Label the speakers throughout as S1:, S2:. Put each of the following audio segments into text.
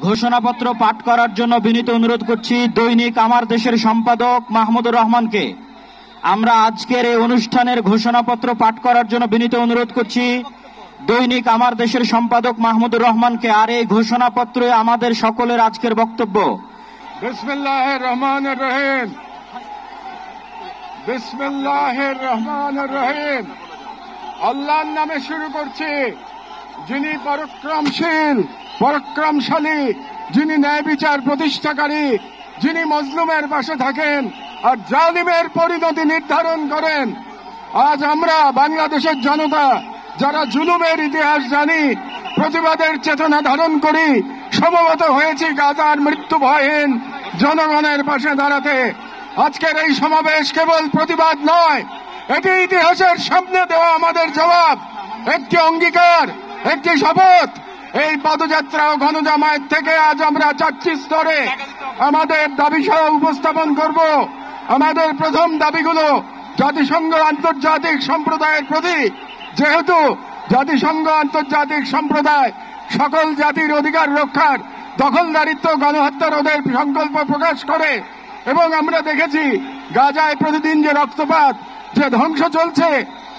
S1: ঘোষণাপত্র পাঠ করার জন্য বিনীত অনুরোধ করছি দৈনিক আমার দেশের সম্পাদক মাহমুদুর রহমানকে। আমরা আজকের এই অনুষ্ঠানের ঘোষণাপত্র পাঠ করার জন্য বিনীত অনুরোধ করছি দৈনিক আমার দেশের সম্পাদক মাহমুদুর রহমানকে। আর এই ঘোষণাপত্রে আমাদের সকলের আজকের বক্তব্য।
S2: বিসমিল্লাহির রহমানির রহিম। বিসমিল্লাহির রহমানির রহিম। আল্লাহর নামে শুরু করছি, যিনি পরাক্রমশীল, পরাক্রমশালী, যিনি ন্যায় বিচার প্রতিষ্ঠাকারী, যিনি মজলুমের পাশে থাকেন আর জালিমের পরিণতি নির্ধারণ করেন। আজ আমরা বাংলাদেশের জনতা যারা জুলুমের ইতিহাস জানি, প্রতিবাদের চেতনা ধারণ করি, সমবেত হয়েছি গাজার মৃত্যু ভয়হীন জনগণের পাশে দাঁড়াতে। আজকের এই সমাবেশ কেবল প্রতিবাদ নয়, এটি ইতিহাসের সামনে দেওয়া আমাদের জবাব, একটি অঙ্গীকার, একটি শপথ। এই পদযাত্রা ও গণজামায়াত থেকে আজ আমরা 4টি স্তরে আমাদের দাবি সহ উপস্থাপন করব। আমাদের প্রথম দাবিগুলো জাতিসংঘ আন্তর্জাতিক সম্প্রদায়ের প্রতি, যেহেতু জাতিসংঘ আন্তর্জাতিক সম্প্রদায় সকল জাতির অধিকার রক্ষার, দখলদারিত্ব, গণহত্যা রোধের সংকল্প প্রকাশ করে, এবং আমরা দেখেছি গাজায় প্রতিদিন যে রক্তপাত, যে ধ্বংস চলছে,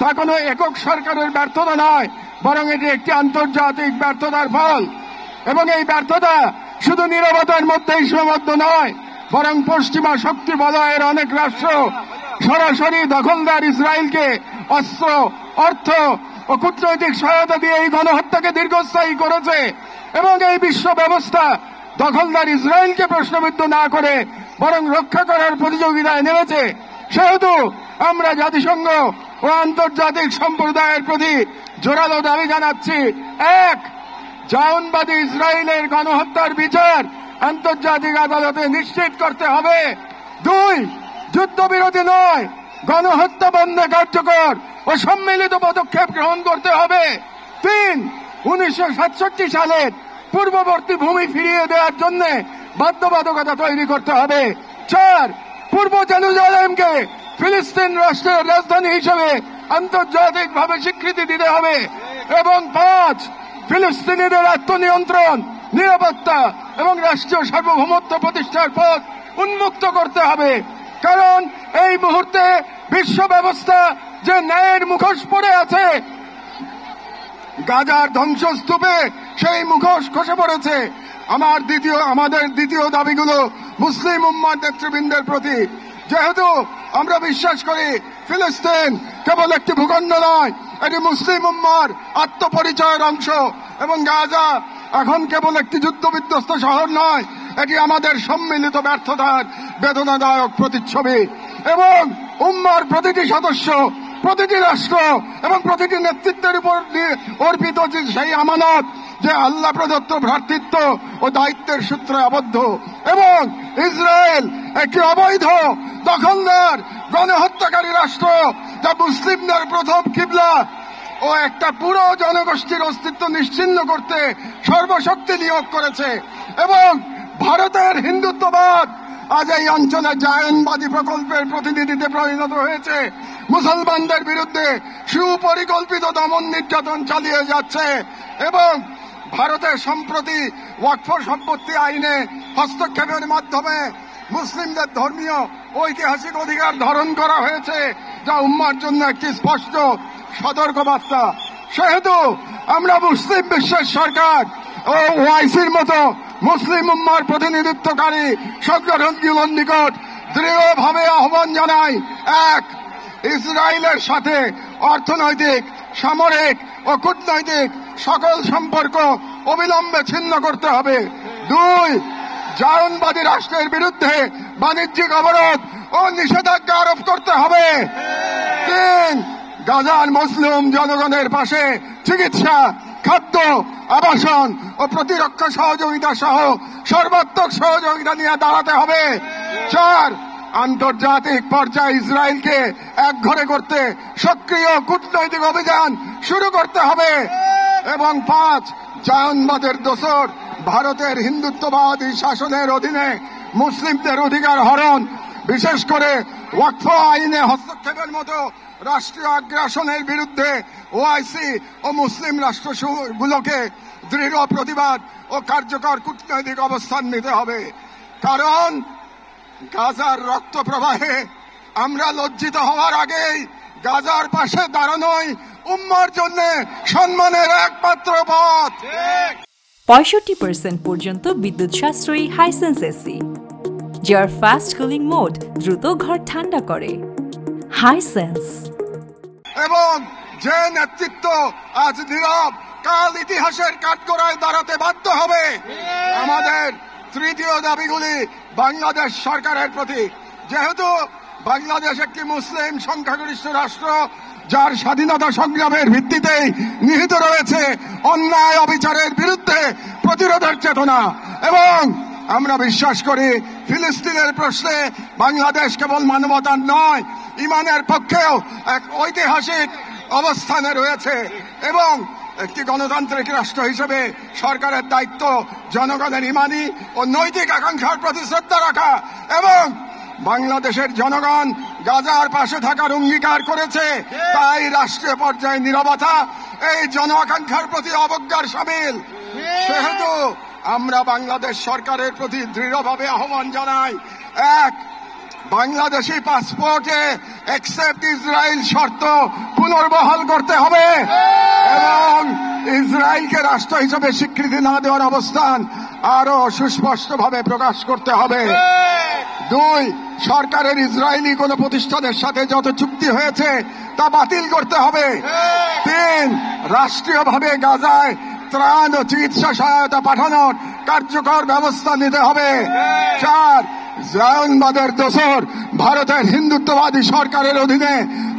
S2: তা কোনো একক সরকারের ব্যর্থতা নয়, বরং এটি একটি আন্তর্জাতিক ব্যর্থতার ফল। এবং এই ব্যর্থতা শুধু নীরবতার মধ্যেই সীমাবদ্ধ নয়, বরং পশ্চিমা শক্তি বলয়ের অনেক রাষ্ট্র সরাসরি দখলদার ইসরায়েলকে অস্ত্র, অর্থ ও কূটনৈতিক সহায়তা দিয়ে এই গণহত্যাকে দীর্ঘস্থায়ী করেছে। এবং এই বিশ্ব ব্যবস্থা দখলদার ইসরায়েলকে প্রশ্নবিদ্ধ না করে বরং রক্ষা করার প্রতিযোগিতায় নেমেছে। সেহেতু আমরা জাতিসংঘ ও আন্তর্জাতিক সম্প্রদায়ের প্রতি জোরালো দাবি জানাচ্ছি: 1. জায়নবাদী ইসরায়েলের গণহত্যার বিচার আন্তর্জাতিক আদালতে নিশ্চিত করতে হবে। 2. যুদ্ধবিরতি নয়, গণহত্যা বন্ধে কার্যকর ও সম্মিলিত পদক্ষেপ গ্রহণ করতে হবে। 3. 1967 সালের পূর্ববর্তী ভূমি ফিরিয়ে দেওয়ার জন্য বাধ্যবাধকতা তৈরি করতে হবে। 4. পূর্ব জেরুজালেমকে ফিলিস্তিন রাষ্ট্রের রাজধানী হিসেবে আন্তর্জাতিকভাবে স্বীকৃতি দিতে হবে। এবং 5. ফিলিস্তিনিদের আত্মনিয়ন্ত্রণ, নিরাপত্তা এবং রাষ্ট্রীয় সার্বভৌমত্ব প্রতিষ্ঠার পথ উন্মুক্ত করতে হবে। কারণ এই মুহূর্তে বিশ্ব ব্যবস্থা যে ন্যায়ের মুখোশ পড়ে আছে, গাজার ধ্বংসস্তূপে সেই মুখোশ খসে পড়েছে। আমাদের দ্বিতীয় দাবিগুলো মুসলিম উম্মার নেতৃবৃন্দের প্রতি। যেহেতু আমরা বিশ্বাস করি ফিলিস্তিন কেবল একটি ভূখণ্ড নয়, এটি মুসলিম উম্মার আত্মপরিচয়ের অংশ, এবং গাজা এখন কেবল একটি যুদ্ধবিধ্বস্ত শহর নয়, এটি আমাদের সম্মিলিত ব্যর্থতার বেদনাদায়ক প্রতিচ্ছবি। এবং উম্মার প্রতিটি সদস্য, প্রতিটি রাষ্ট্র এবং প্রতিটি নেতৃত্বের উপর অর্পিত সেই আমানত যে আল্লাহ প্রদত্ত ভ্রাতৃত্ব ও দায়িত্বের সূত্রে আবদ্ধ। এবং ইসরায়েল একটি অবৈধ, দখলদার, গণহত্যাকারী রাষ্ট্র, যা মুসলিমদের প্রথম কিবলা ও একটা পুরো জনগোষ্ঠীর অস্তিত্ব নিশ্চিহ্ন করতে সর্বশক্তি নিয়োগ করেছে। এবং ভারতের হিন্দুত্ববাদ আজ এই অঞ্চলে জায়নবাদী প্রকল্পের প্রতিনিধিতে পরিণত হয়েছে, মুসলমানদের বিরুদ্ধে সুপরিকল্পিত দমন নির্যাতন চালিয়ে যাচ্ছে। এবং ভারতের সম্প্রতি ওয়াকফ সম্পত্তি আইনে হস্তক্ষেপের মাধ্যমে মুসলিমদের ধর্মীয় ঐতিহাসিক অধিকার ধারণ করা হয়েছে, যা উম্মার জন্য একটি স্পষ্ট সতর্কবার্তা। সেহেতু আমরা মুসলিম বিশ্বের সরকার ও ওআইসির মতো মুসলিম উম্মার প্রতিনিধিত্বকারী সংগঠনগুলোর নিকট দৃঢ়ভাবে আহ্বান জানাই: 1. ইসরায়েলের সাথে অর্থনৈতিক, সামরিক ও কূটনৈতিক সকল সম্পর্ক অবিলম্বে ছিন্ন করতে হবে। 2. জায়নবাদী রাষ্ট্রের বিরুদ্ধে বাণিজ্যিক অবরোধ ও নিষেধাজ্ঞা আরোপ করতে হবে। 3. গাজার মুসলিম জনগণের পাশে চিকিৎসা, খাদ্য, আবাসন ও প্রতিরক্ষা সহযোগিতা সহ সর্বাত্মক সহযোগিতা নিয়ে দাঁড়াতে হবে। 4. আন্তর্জাতিক পর্যায়ে ইসরায়েলকে একঘরে করতে সক্রিয় কূটনৈতিক অভিযান শুরু করতে হবে। এবং 5. জায়নবাদের দোসর ভারতের হিন্দুত্ববাদী শাসনের অধীনে মুসলিমদের অধিকার হরণ, বিশেষ করে ওয়াকফ আইনে হস্তক্ষেপের মতো রাষ্ট্রীয় আগ্রাসনের বিরুদ্ধে ওআইসি ও মুসলিম রাষ্ট্রগুলোকে দৃঢ় প্রতিবাদ ও কার্যকর কূটনৈতিক অবস্থান নিতে হবে। কারণ গাজার রক্ত প্রবাহে আমরা লজ্জিত হওয়ার আগেই গাজার পাশে দাঁড়ানোই উম্মার জন্য সম্মানের একমাত্র পথ।
S3: 65% পর্যন্ত বিদ্যুৎ সাশ্রয়ী হাইসেন্স এসি, যার ফাস্ট কুলিং মোড দ্রুত ঘর ঠান্ডা করে। হাইসেন্স।
S2: এবং যে নেতৃত্ব আজ নীরব, কাল ইতিহাসের কাঠগড়ায় দাঁড়াতে বাধ্য হবে। আমাদের তৃতীয় দাবিগুলি বাংলাদেশ সরকারের প্রতি। যেহেতু বাংলাদেশ একটি মুসলিম সংখ্যাগরিষ্ঠ রাষ্ট্র, যার স্বাধীনতা সংগ্রামের ভিত্তিতেই নিহিত রয়েছে অন্যায় অবিচারের বিরুদ্ধে প্রতিরোধের চেতনা, এবং আমরা বিশ্বাস করি ফিলিস্তিনের প্রশ্নে বাংলাদেশ কেবল মানবতার নয়, ইমানের পক্ষেও এক ঐতিহাসিক অবস্থানে রয়েছে। এবং একটি গণতান্ত্রিক রাষ্ট্র হিসেবে সরকারের দায়িত্ব জনগণের ইমানি ও নৈতিক আকাঙ্ক্ষার প্রতি শ্রদ্ধা রাখা। এবং বাংলাদেশের জনগণ গাজার পাশে থাকার অঙ্গীকার করেছে, তাই রাষ্ট্রীয় পর্যায়ে নীরবতা এই জন আকাঙ্ক্ষার প্রতি অবজ্ঞার সামিল। সেহেতু আমরা বাংলাদেশ সরকারের প্রতি দৃঢ়ভাবে আহ্বান জানাই, এক, বাংলাদেশি পাসপোর্টে অ্যাকসেপ্ট ইসরায়েল শর্ত পুনর্বহাল করতে হবে এবং ইসরায়েলকে রাষ্ট্র হিসেবে স্বীকৃতি না দেওয়ার অবস্থান আরো সুস্পষ্টভাবে প্রকাশ করতে হবে। দুই, সরকারের ইসরায়েলি কোন প্রতিষ্ঠানের সাথে যত চুক্তি হয়েছে তা বাতিল করতে হবে। তিন, রাষ্ট্রীয়ভাবে গাজায় ত্রাণ ও চিকিৎসা সহায়তা পাঠানোর কার্যকর ব্যবস্থা নিতে হবে। চার, জায়নবাদের দোসর ভারতের হিন্দুত্ববাদী সরকারের অধীনে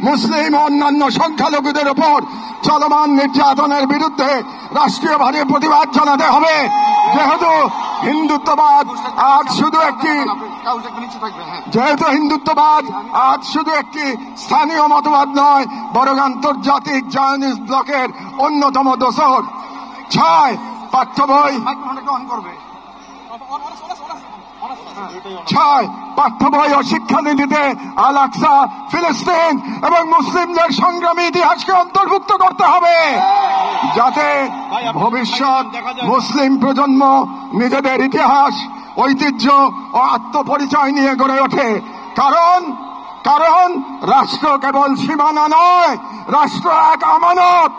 S2: মুসলিম ও অন্যান্য সংখ্যালঘুদের ওপর চলমান নির্যাতনের বিরুদ্ধে রাষ্ট্রীয়ভাবে প্রতিবাদ জানাতে হবে। যেহেতু হিন্দুত্ববাদ আজ শুধু একটি স্থানীয় মতবাদ নয়, বরং আন্তর্জাতিক জায়নিস্ট ব্লকের অন্যতম দোসর। ছয়, পাঠ্য বই ও শিক্ষানীতিতে আল আকসা, ফিলিস্তিন এবং মুসলিমদের সংগ্রামী ইতিহাসকে অন্তর্ভুক্ত করতে হবে, যাতে ভবিষ্যৎ মুসলিম প্রজন্ম নিজেদের ইতিহাস, ঐতিহ্য ও আত্মপরিচয় নিয়ে গড়ে ওঠে। কারণ রাষ্ট্র কেবল সীমানা নয়, রাষ্ট্র এক আমানত,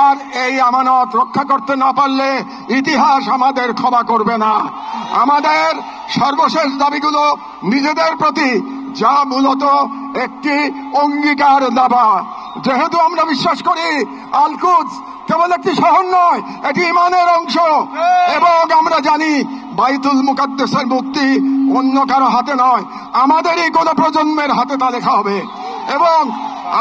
S2: আর এই আমানত রক্ষা করতে না পারলে ইতিহাস আমাদের ক্ষমা করবে না। আমাদের সর্বশেষ দাবিগুলো নিজেদের প্রতি, যা মূলত একটি অঙ্গীকার দাবা। যেহেতু আমরা বিশ্বাস করি আল কুদস কেবল একটি শহর নয়, এটি ইমানের অংশ, এবং আমরা জানি বাইতুল মুকাদ্দাসের মুক্তি অন্য কারো হাতে নয়, আমাদেরই কোন প্রজন্মের হাতে তা লেখা হবে। এবং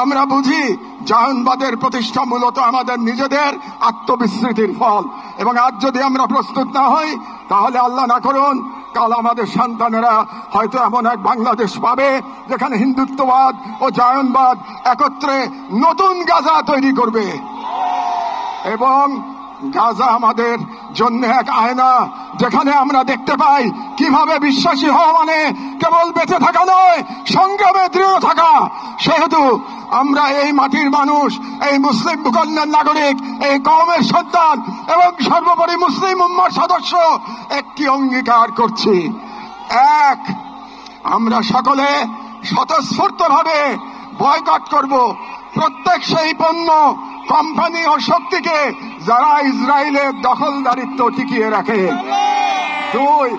S2: আমরা বুঝি জায়নবাদের প্রতিষ্ঠা মূলত আমাদের নিজেদের আত্মবিস্মৃতির ফল, এবং আজ যদি আমরা প্রস্তুত না হই, তাহলে আল্লাহ না করুন কাল আমাদের সন্তানেরা হয়তো এমন এক বাংলাদেশ পাবে যেখানে হিন্দুত্ববাদ ও জায়নবাদ একত্রে নতুন গাজা তৈরি করবে। এবং গাজা আমাদের জন্য এক আয়না, যেখানে আমরা দেখতে পাই কিভাবে বিশ্বাসী হওয়া মানে কেবল বেঁচে থাকা নয়, সংগ্রামে দৃঢ় থাকা। সেহেতু আমরা এই মাটির মানুষ, এই মুসলিম ভূখণ্ডের নাগরিক, এই কওমের সন্তান এবং সর্বোপরি মুসলিম উম্মার সদস্য একটি অঙ্গীকার করছি, এক, আমরা সকলে স্বতঃস্ফূর্তভাবে বয়কট করব প্রত্যেক সেই পণ্য, কোম্পানি ও শক্তিকে যারা ইসরায়েলের দখলদারিত্ব টিকিয়ে রাখে। দুই,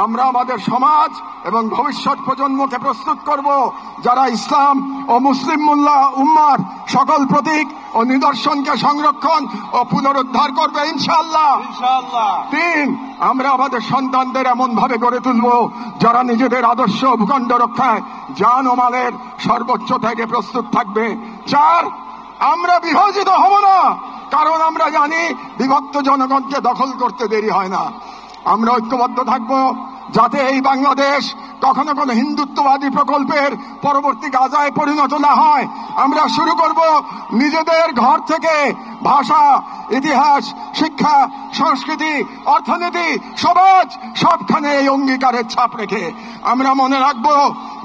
S2: আমরা আমাদের সমাজ এবং ভবিষ্যৎ প্রজন্মকে প্রস্তুত করব যারা ইসলাম ও মুসলিম উম্মার সকল প্রতীক ও নিদর্শনকে সংরক্ষণ ও পুনরুদ্ধার করবে ইনশাআল্লাহ। তিন, আমরা আমাদের সন্তানদের এমন ভাবে গড়ে তুলব যারা নিজেদের আদর্শ ভূখণ্ড রক্ষায় জান ও মালের সর্বোচ্চ থেকে প্রস্তুত থাকবে। চার, আমরা বিভাজিত হব না, কারণ আমরা জানি বিভক্ত জনগণকে দখল করতে দেরি হয় না। আমরা ঐক্যবদ্ধ থাকব, যাতে এই বাংলাদেশ কখনো কোনো হিন্দুত্ববাদী প্রকল্পের পরবর্তী গাজায় পরিণত না হয়। আমরা শুরু করব নিজেদের ঘর থেকে। ভাষা, ইতিহাস, শিক্ষা, সংস্কৃতি, অর্থনীতি, সমাজ সবখানে এই অঙ্গীকারের ছাপ রেখে আমরা মনে রাখব,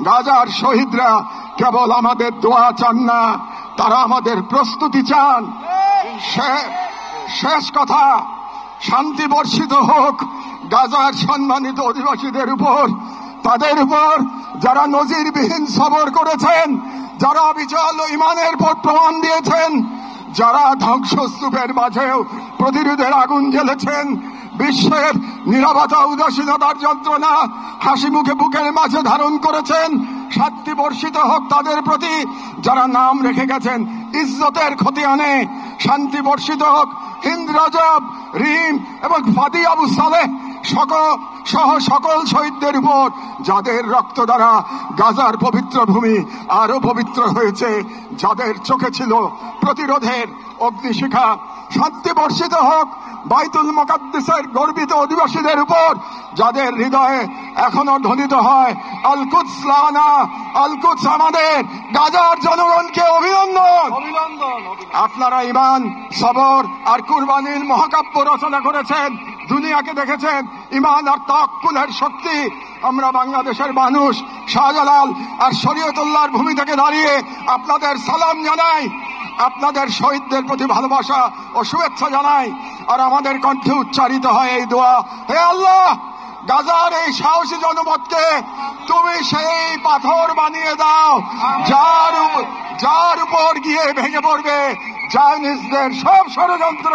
S2: গাজার শহীদরা কেবল আমাদের দোয়া চান না, তারা আমাদের প্রস্তুতি চান। শেষ কথা, শান্তি বর্ষিত হোক গাজার সম্মানিত অধিবাসীদের উপর, তাদের উপর যারা নজিরবিহীন সবর করেছেন, যারা অবিচল ইমানের পর প্রমাণ দিয়েছেন, যারা ধ্বংসস্তূপের মাঝেও প্রতিরোধের আগুন জ্বেলেছেন, বিশ্বের নীরবতা উদাসীনতার যন্ত্রণা হাসি মুখে বুকের মাঝে ধারণ করেছেন। শান্তি বর্ষিত হোক তাদের প্রতি যারা নাম রেখে গেছেন ইজ্জতের খতিয়ানে। শান্তি বর্ষিত হোক হিন্দ রজব, রিম এবং ফাদি আবু সালেহ সহ সকল শহীদদের উপর, যাদের রক্ত দ্বারা গাজার পবিত্র ভূমি আরো পবিত্র হয়েছে, যাদের চোখে ছিল প্রতিরোধের অগ্নিশিখা। শান্তি বর্ষিত হোক বাইতুল মুকাদ্দাসের গর্বিত অধিবাসীদের উপর, যাদের হৃদয়ে এখনো ধ্বনিত হয় আল কুদস লানা, আল কুদস আমাদের। গাজার জনগণকে অভিনন্দন। আপনারা ঈমান, সবর আর কুরবানির মহাকাব্য রচনা করেছেন, দুনিয়াকে দেখেছেন ঈমান আর তাওয়াক্কুলের শক্তি। আমরা বাংলাদেশের মানুষ শাহজালাল আর শরীয়তুল্লাহর ভূমি থেকে দাঁড়িয়ে আপনাদের সালাম জানাই, আপনাদের শহীদদের প্রতি ভালোবাসা ও শুভেচ্ছা জানাই। আর আমাদের কণ্ঠে উচ্চারিত হয় এই দোয়া, হে আল্লাহ, গাজার এই সাহসী জনপদকে তুমি সেই পাথর বানিয়ে দাও যার উপর গিয়ে ভেঙে পড়বে চাইনিজদের সব ষড়যন্ত্র।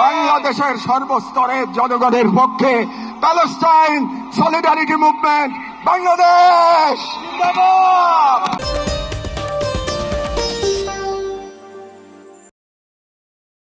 S2: বাংলাদেশের সর্বস্তরের জনগণের পক্ষে প্যালেস্টাইন সলিডারিটি মুভমেন্ট বাংলাদেশ জিন্দাবাদ।